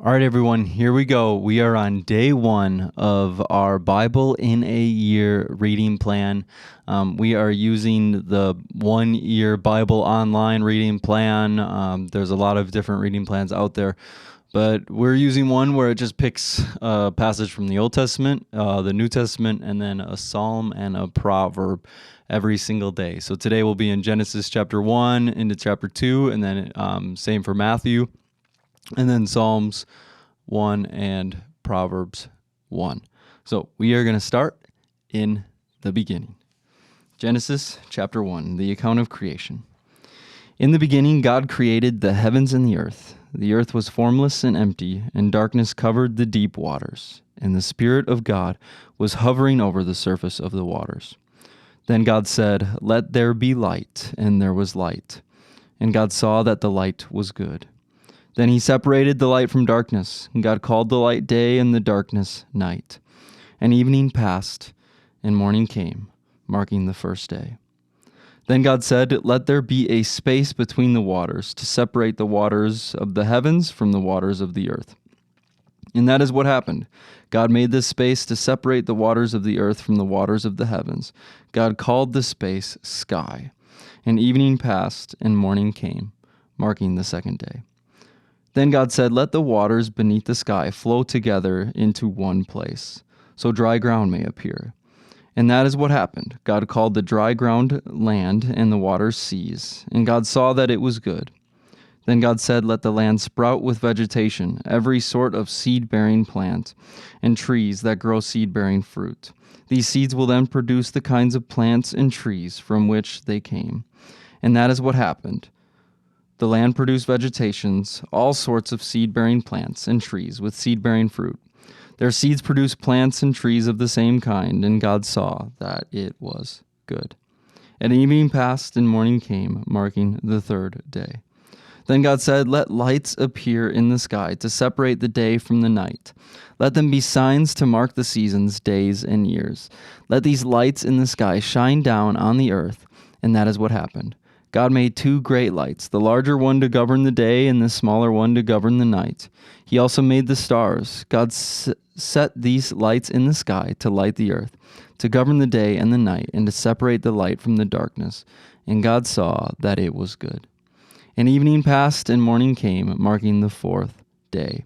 All right, everyone, here we go. We are on day one of our Bible in a Year reading plan. We are using the 1 year Bible online reading plan. There's a lot of different reading plans out there, but we're using one where it just picks a passage from the Old Testament, the New Testament, and then a psalm and a proverb every single day. So today we'll be in Genesis chapter 1 into chapter 2, and then same for Matthew. And then Psalms 1 and Proverbs 1. So we are going to start in the beginning. Genesis chapter 1, the account of creation. In the beginning, God created the heavens and the earth. The earth was formless and empty, and darkness covered the deep waters. And the Spirit of God was hovering over the surface of the waters. Then God said, "Let there be light," and there was light. And God saw that the light was good. Then he separated the light from darkness, and God called the light day and the darkness night. And evening passed, and morning came, marking the first day. Then God said, "Let there be a space between the waters, to separate the waters of the heavens from the waters of the earth." And that is what happened. God made this space to separate the waters of the earth from the waters of the heavens. God called the space sky. And evening passed, and morning came, marking the second day. Then God said, "Let the waters beneath the sky flow together into one place, so dry ground may appear." And that is what happened. God called the dry ground land, and the waters seas. And God saw that it was good. Then God said, "Let the land sprout with vegetation, every sort of seed-bearing plant, and trees that grow seed-bearing fruit. These seeds will then produce the kinds of plants and trees from which they came." And that is what happened. The land produced vegetations, all sorts of seed-bearing plants and trees with seed-bearing fruit. Their seeds produced plants and trees of the same kind, and God saw that it was good. And evening passed, and morning came, marking the third day. Then God said, "Let lights appear in the sky to separate the day from the night. Let them be signs to mark the seasons, days, and years. Let these lights in the sky shine down on the earth." And that is what happened. God made two great lights, the larger one to govern the day and the smaller one to govern the night. He also made the stars. God set these lights in the sky to light the earth, to govern the day and the night, and to separate the light from the darkness. And God saw that it was good. And evening passed, and morning came, marking the fourth day.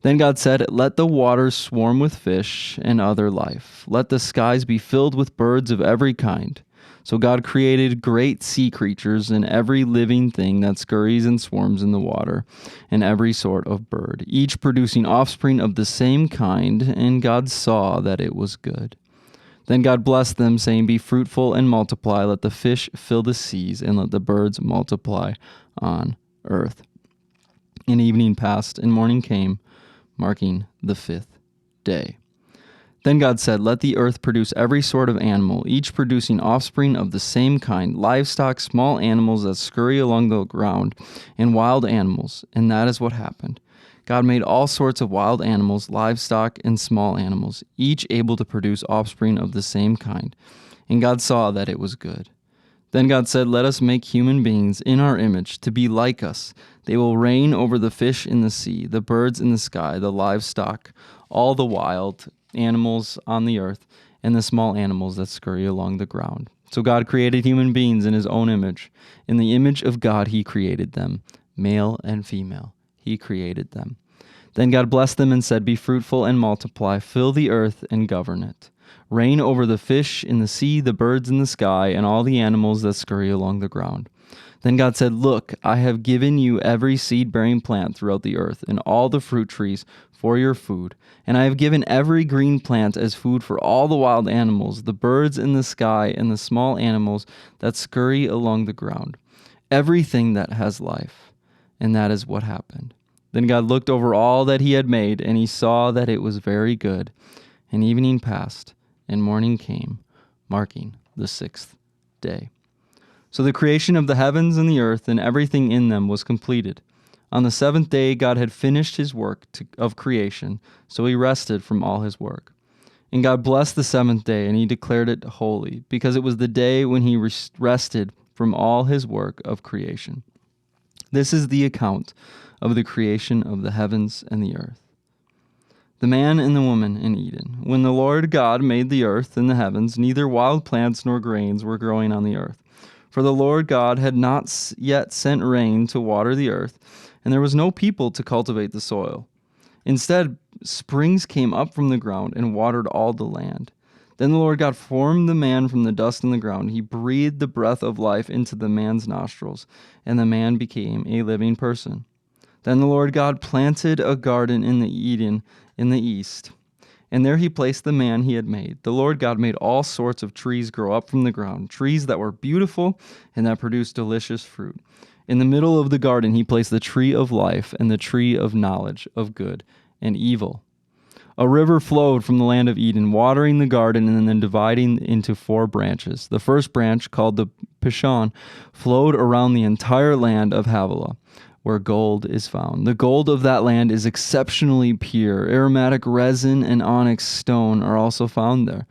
Then God said, "Let the waters swarm with fish and other life. Let the skies be filled with birds of every kind." So God created great sea creatures and every living thing that scurries and swarms in the water, and every sort of bird, each producing offspring of the same kind, and God saw that it was good. Then God blessed them, saying, "Be fruitful and multiply. Let the fish fill the seas, and let the birds multiply on earth." And evening passed, and morning came, marking the fifth day. Then God said, "Let the earth produce every sort of animal, each producing offspring of the same kind, livestock, small animals that scurry along the ground, and wild animals." And that is what happened. God made all sorts of wild animals, livestock, and small animals, each able to produce offspring of the same kind. And God saw that it was good. Then God said, "Let us make human beings in our image, to be like us. They will reign over the fish in the sea, the birds in the sky, the livestock, all the wild animals on the earth, and the small animals that scurry along the ground." So God created human beings in his own image. In the image of God he created them. Male and female he created them. Then God blessed them and said, "Be fruitful and multiply, fill the earth and govern it. Reign over the fish in the sea, the birds in the sky, and all the animals that scurry along the ground." Then God said, "Look, I have given you every seed-bearing plant throughout the earth, and all the fruit trees for your food. And I have given every green plant as food for all the wild animals, the birds in the sky, and the small animals that scurry along the ground, everything that has life." And that is what happened. Then God looked over all that he had made, and he saw that it was very good. And evening passed, and morning came, marking the sixth day. So the creation of the heavens and the earth and everything in them was completed. On the seventh day, God had finished his work of creation, so he rested from all his work. And God blessed the seventh day, and he declared it holy, because it was the day when he rested from all his work of creation. This is the account of the creation of the heavens and the earth. The man and the woman in Eden. When the Lord God made the earth and the heavens, neither wild plants nor grains were growing on the earth. For the Lord God had not yet sent rain to water the earth, and there was no people to cultivate the soil. Instead, springs came up from the ground and watered all the land. Then the Lord God formed the man from the dust in the ground. He breathed the breath of life into the man's nostrils, and the man became a living person. Then the Lord God planted a garden in the Eden in the east, and there he placed the man he had made. The Lord God made all sorts of trees grow up from the ground, trees that were beautiful and that produced delicious fruit. In the middle of the garden he placed the tree of life and the tree of knowledge of good and evil. A river flowed from the land of Eden, watering the garden and then dividing into 4 branches. The first branch, called the Pishon, flowed around the entire land of Havilah, where gold is found. The gold of that land is exceptionally pure. Aromatic resin and onyx stone are also found there.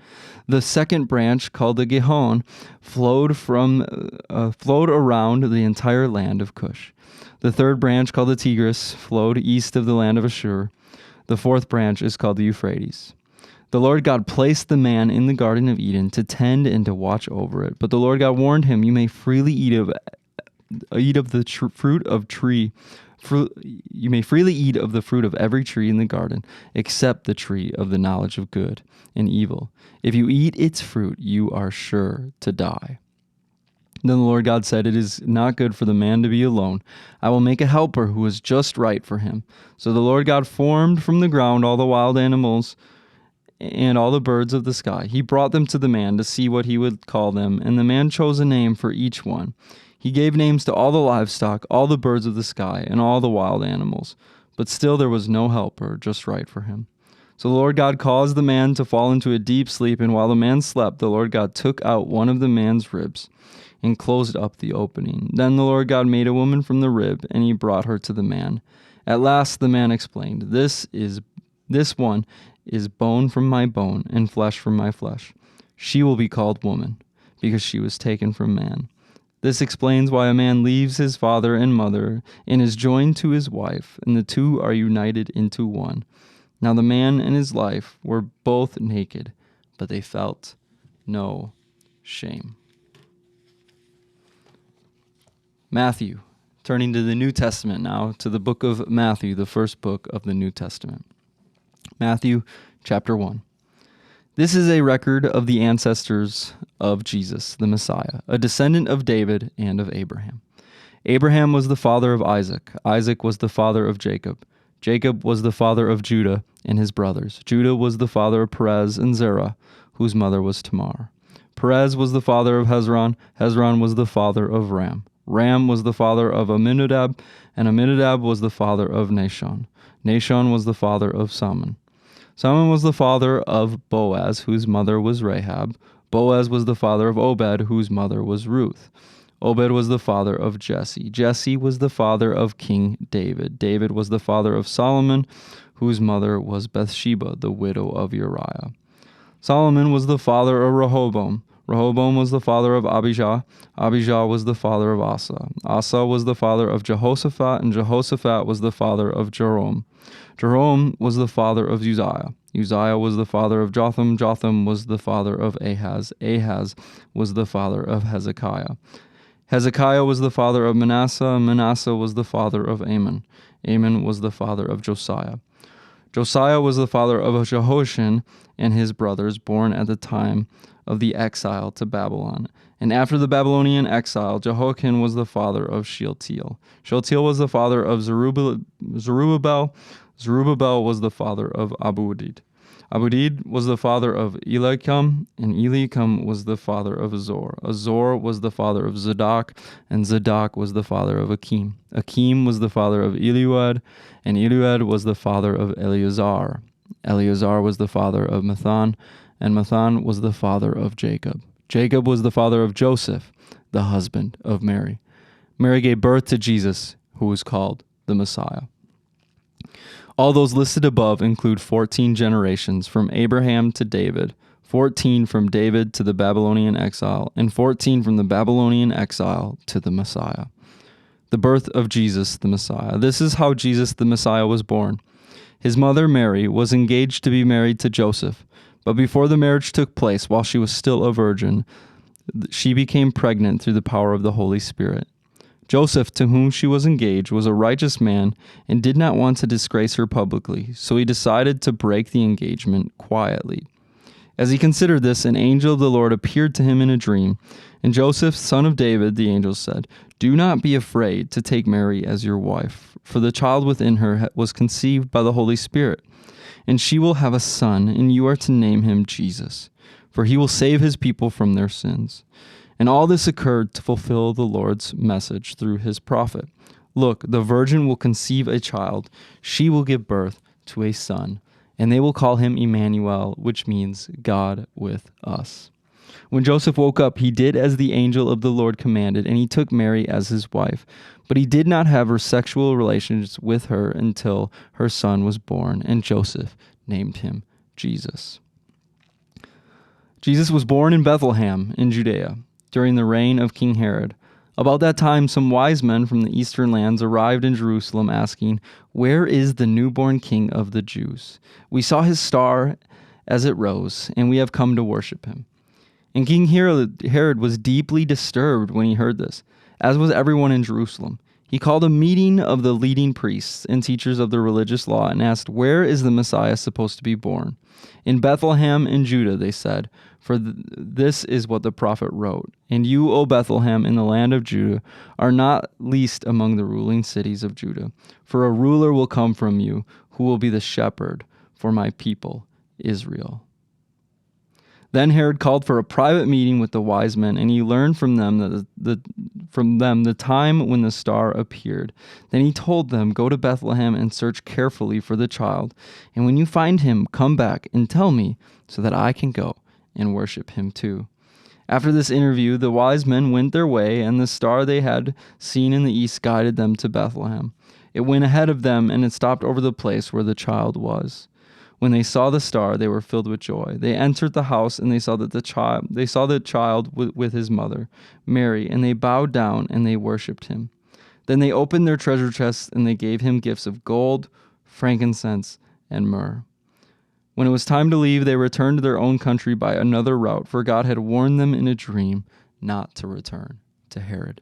The second branch, called the Gihon, flowed around the entire land of Cush. The third branch, called the Tigris, flowed east of the land of Ashur. The fourth branch is called the Euphrates. The Lord God placed the man in the Garden of Eden to tend and to watch over it. But the Lord God warned him, "You may freely eat of the fruit of you may freely eat of the fruit of every tree in the garden, except the tree of the knowledge of good and evil. If you eat its fruit, you are sure to die." Then the Lord God said, "It is not good for the man to be alone. I will make a helper who is just right for him." So the Lord God formed from the ground all the wild animals and all the birds of the sky. He brought them to the man to see what he would call them, and the man chose a name for each one. He gave names to all the livestock, all the birds of the sky, and all the wild animals. But still there was no helper just right for him. So the Lord God caused the man to fall into a deep sleep, and while the man slept, the Lord God took out one of the man's ribs and closed up the opening. Then the Lord God made a woman from the rib, and he brought her to the man. At last the man explained, This one is bone from my bone and flesh from my flesh. She will be called woman, because she was taken from man." This explains why a man leaves his father and mother and is joined to his wife, and the two are united into one. Now the man and his wife were both naked, but they felt no shame. Matthew. Turning to the New Testament now, to the book of Matthew, the first book of the New Testament. Matthew chapter 1. This is a record of the ancestors of Jesus, the Messiah, a descendant of David and of Abraham. Abraham was the father of Isaac. Isaac was the father of Jacob. Jacob was the father of Judah and his brothers. Judah was the father of Perez and Zerah, whose mother was Tamar. Perez was the father of Hezron. Hezron was the father of Ram. Ram was the father of Amminadab, and Amminadab was the father of Nahshon. Nahshon was the father of Salmon. Salmon was the father of Boaz, whose mother was Rahab. Boaz was the father of Obed, whose mother was Ruth. Obed was the father of Jesse. Jesse was the father of King David. David was the father of Solomon, whose mother was Bathsheba, the widow of Uriah. Solomon was the father of Rehoboam. Rehoboam was the father of Abijah. Abijah was the father of Asa. Asa was the father of Jehoshaphat, and Jehoshaphat was the father of Joram. Joram was the father of Uzziah. Uzziah was the father of Jotham. Jotham was the father of Ahaz. Ahaz was the father of Hezekiah. Hezekiah was the father of Manasseh. Manasseh was the father of Amon. Amon was the father of Josiah. Josiah was the father of Jehoshaphat and his brothers, born at the time of the exile to Babylon. And after the Babylonian exile, Jehoiakim was the father of Shealtiel. Shealtiel was the father of Zerubbabel. Zerubbabel was the father of Abudid. Abudid was the father of Eliakim, and Eliakim was the father of Azor. Azor was the father of Zadok, and Zadok was the father of Akim. Akim was the father of Eliud, and Eliud was the father of Eleazar. Eleazar was the father of Mathan, and Mathan was the father of Jacob. Jacob was the father of Joseph, the husband of Mary. Mary gave birth to Jesus, who was called the Messiah. All those listed above include 14 generations from Abraham to David, 14 from David to the Babylonian exile, and 14 from the Babylonian exile to the Messiah. The birth of Jesus the Messiah. This is how Jesus the Messiah was born. His mother Mary was engaged to be married to Joseph, but before the marriage took place, while she was still a virgin, she became pregnant through the power of the Holy Spirit. Joseph, to whom she was engaged, was a righteous man and did not want to disgrace her publicly, so he decided to break the engagement quietly. As he considered this, an angel of the Lord appeared to him in a dream. And Joseph, son of David, the angel said, "Do not be afraid to take Mary as your wife, for the child within her was conceived by the Holy Spirit. And she will have a son, and you are to name him Jesus, for he will save his people from their sins." And all this occurred to fulfill the Lord's message through his prophet. "Look, the virgin will conceive a child. She will give birth to a son, and they will call him Emmanuel, which means God with us." When Joseph woke up, he did as the angel of the Lord commanded, and he took Mary as his wife. But he did not have sexual relations with her until her son was born, and Joseph named him Jesus. Jesus was born in Bethlehem in Judea during the reign of King Herod. About that time, some wise men from the eastern lands arrived in Jerusalem, asking, "Where is the newborn King of the Jews? We saw his star as it rose, and we have come to worship him." And King Herod was deeply disturbed when he heard this, as was everyone in Jerusalem. He called a meeting of the leading priests and teachers of the religious law and asked, "Where is the Messiah supposed to be born?" "In Bethlehem in Judah," they said, "for this is what the prophet wrote. And you, O Bethlehem, in the land of Judah, are not least among the ruling cities of Judah. For a ruler will come from you, who will be the shepherd for my people, Israel." Then Herod called for a private meeting with the wise men, and he learned from them the time when the star appeared. Then he told them, "Go to Bethlehem and search carefully for the child, and when you find him, come back and tell me, so that I can go and worship him too." After this interview, the wise men went their way, and the star they had seen in the east guided them to Bethlehem. It went ahead of them, and it stopped over the place where the child was. When they saw the star, they were filled with joy. They entered the house, and they saw the child with his mother, Mary, and they bowed down and they worshipped him. Then they opened their treasure chests, and they gave him gifts of gold, frankincense, and myrrh. When it was time to leave, they returned to their own country by another route, for God had warned them in a dream not to return to Herod.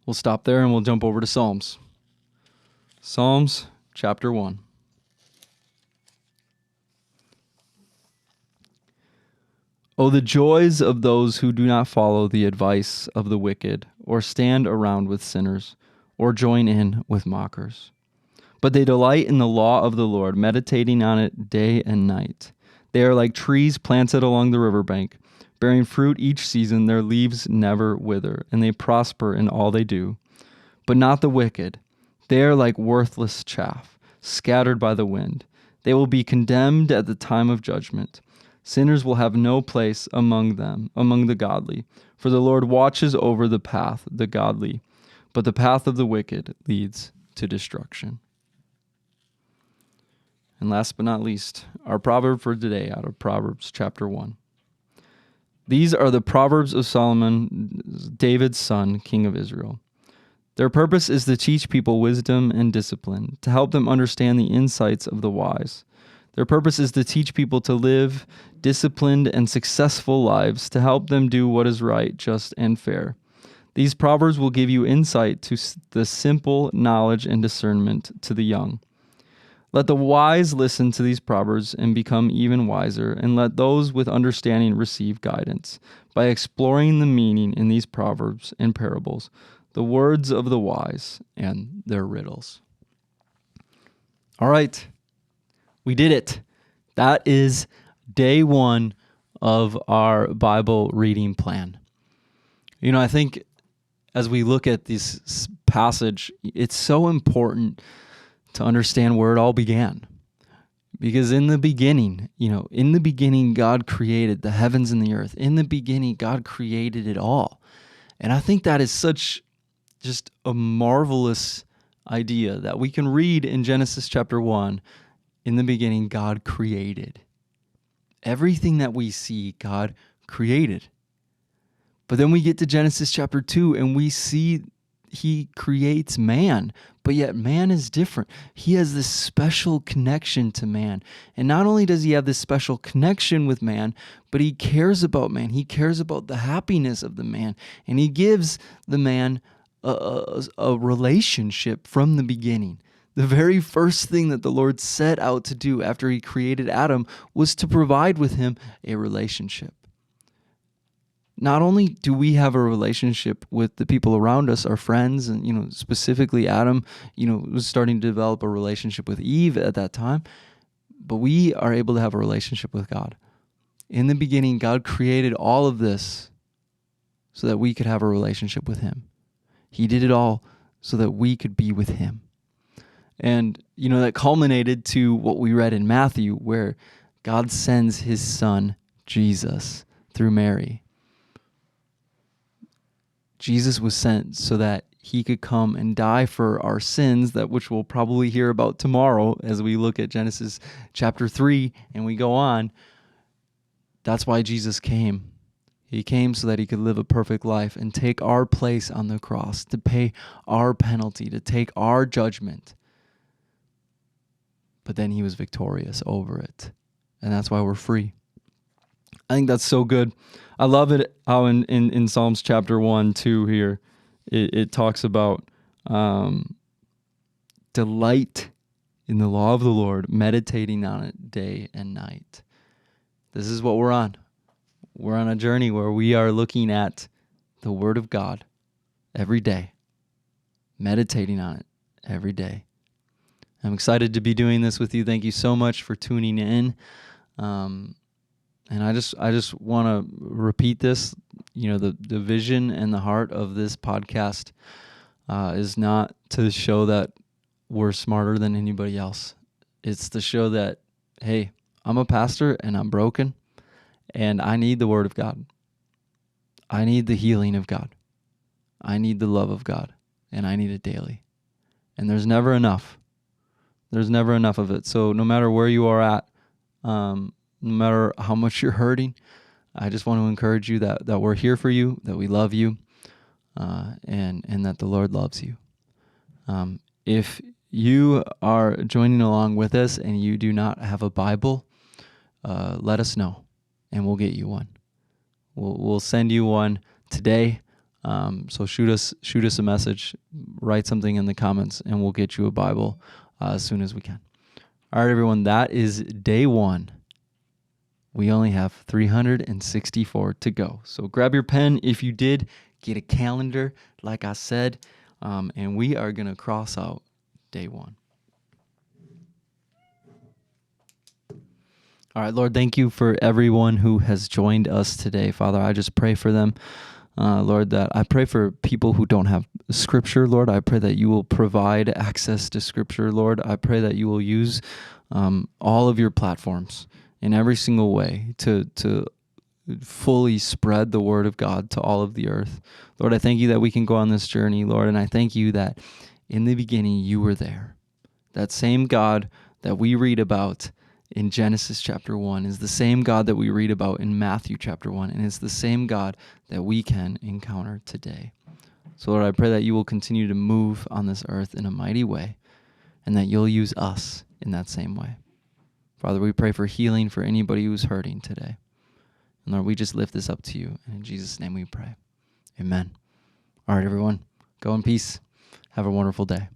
We'll stop there and we'll jump over to Psalms. Psalms chapter 1. Oh, the joys of those who do not follow the advice of the wicked, or stand around with sinners, or join in with mockers. But they delight in the law of the Lord, meditating on it day and night. They are like trees planted along the riverbank, bearing fruit each season. Their leaves never wither, and they prosper in all they do. But not the wicked. They are like worthless chaff, scattered by the wind. They will be condemned at the time of judgment. Sinners will have no place among the godly. For the Lord watches over the path of the godly, but the path of the wicked leads to destruction. And last but not least, our proverb for today out of Proverbs chapter 1. These are the Proverbs of Solomon, David's son, king of Israel. Their purpose is to teach people wisdom and discipline, to help them understand the insights of the wise. Their purpose is to teach people to live disciplined and successful lives, to help them do what is right, just, and fair. These proverbs will give you insight to the simple, knowledge and discernment to the young. Let the wise listen to these proverbs and become even wiser, and let those with understanding receive guidance by exploring the meaning in these proverbs and parables, the words of the wise and their riddles. All right. We did it. That is day 1 of our Bible reading plan. You know, I think as we look at this passage, it's so important to understand where it all began. Because in the beginning, God created the heavens and the earth. In the beginning, God created it all. And I think that is such just a marvelous idea that we can read in Genesis chapter 1. In the beginning, God created. Everything that we see, God created. But then we get to Genesis chapter 2 and we see he creates man, but yet man is different. He has this special connection to man. And not only does he have this special connection with man, but he cares about man. He cares about the happiness of the man. And he gives the man a relationship from the beginning. The very first thing that the Lord set out to do after he created Adam was to provide with him a relationship. Not only do we have a relationship with the people around us, our friends, and specifically Adam, was starting to develop a relationship with Eve at that time, but we are able to have a relationship with God. In the beginning, God created all of this so that we could have a relationship with him. He did it all so that we could be with him. And, that culminated to what we read in Matthew, where God sends his son, Jesus, through Mary. Jesus was sent so that he could come and die for our sins, which we'll probably hear about tomorrow as we look at Genesis chapter 3 and we go on. That's why Jesus came. He came so that he could live a perfect life and take our place on the cross, to pay our penalty, to take our judgment. But then he was victorious over it. And that's why we're free. I think that's so good. I love it how in Psalms chapter 1, 2 here, it talks about delight in the law of the Lord, meditating on it day and night. This is what we're on. We're on a journey where we are looking at the Word of God every day, meditating on it every day. I'm excited to be doing this with you. Thank you so much for tuning in. And I just want to repeat this. The vision and the heart of this podcast is not to show that we're smarter than anybody else. It's to show that, hey, I'm a pastor and I'm broken and I need the Word of God. I need the healing of God. I need the love of God, and I need it daily. And there's never enough. There's never enough of it. So no matter where you are at, no matter how much you're hurting, I just want to encourage you that we're here for you, that we love you, and that the Lord loves you. If you are joining along with us and you do not have a Bible, let us know, and we'll get you one. We'll send you one today. So shoot us a message, write something in the comments, and we'll get you a Bible as soon as we can. All right, everyone, that is day 1. We only have 364 to go. So grab your pen if you did, get a calendar, like I said, and we are going to cross out day 1. All right, Lord, thank you for everyone who has joined us today. Father, I just pray for them. Lord, that I pray for people who don't have Scripture, Lord. I pray that you will provide access to Scripture, Lord. I pray that you will use all of your platforms in every single way to fully spread the Word of God to all of the earth. Lord, I thank you that we can go on this journey, Lord, and I thank you that in the beginning you were there. That same God that we read about in Genesis chapter 1 is the same God that we read about in Matthew chapter 1, and it's the same God that we can encounter today. So Lord, I pray that you will continue to move on this earth in a mighty way, and that you'll use us in that same way. Father, we pray for healing for anybody who's hurting today. And Lord, we just lift this up to you, and in Jesus' name we pray. Amen. All right, everyone, go in peace. Have a wonderful day.